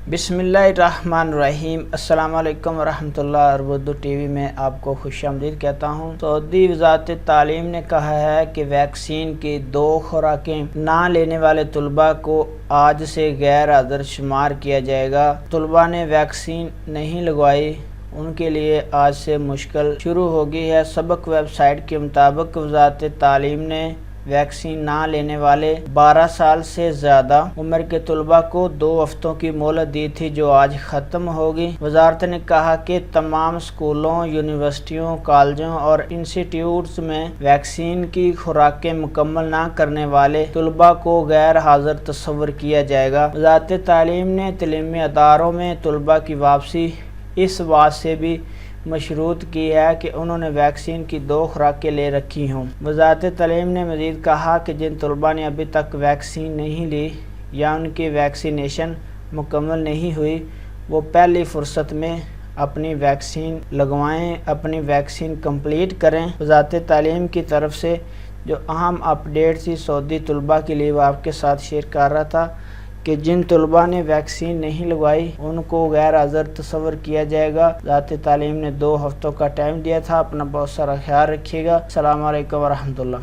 بسم اللہ الرحمن الرحیم۔ السلام علیکم ورحمۃ اللہ۔ اردو ٹی وی میں آپ کو خوش آمدید کہتا ہوں۔ سعودی وزارت تعلیم نے کہا ہے کہ ویکسین کی 2 خوراکیں نہ لینے والے طلباء کو آج سے غیر حاضر شمار کیا جائے گا۔ طلباء نے ویکسین نہیں لگوائی، ان کے لیے آج سے مشکل شروع ہوگی ہے۔ سبق ویب سائٹ کے مطابق وزارت تعلیم نے ویکسین نہ لینے والے 12 سال سے زیادہ عمر کے طلباء کو 2 ہفتوں کی مہلت دی تھی، جو آج ختم ہوگی۔ وزارت نے کہا کہ تمام اسکولوں، یونیورسٹیوں، کالجوں اور انسٹی ٹیوٹس میں ویکسین کی خوراکیں مکمل نہ کرنے والے طلباء کو غیر حاضر تصور کیا جائے گا۔ وزارت تعلیم نے تعلیمی اداروں میں طلباء کی واپسی اس بات سے بھی مشروط کی ہے کہ انہوں نے ویکسین کی 2 خوراکیں لے رکھی ہوں۔ وزارت تعلیم نے مزید کہا کہ جن طلباء نے ابھی تک ویکسین نہیں لی یا ان کی ویکسینیشن مکمل نہیں ہوئی، وہ پہلی فرصت میں اپنی ویکسین لگوائیں، اپنی ویکسین کمپلیٹ کریں۔ وزارت تعلیم کی طرف سے جو اہم اپ ڈیٹ تھی سعودی طلباء کے لیے، وہ آپ کے ساتھ شیئر کر رہا تھا کہ جن طلباء نے ویکسین نہیں لگوائی ان کو غیر حاضر تصور کیا جائے گا۔ وزارت تعلیم نے 2 ہفتوں کا ٹائم دیا تھا۔ اپنا بہت سارا خیال رکھیے گا۔ السلام علیکم ورحمۃ اللہ۔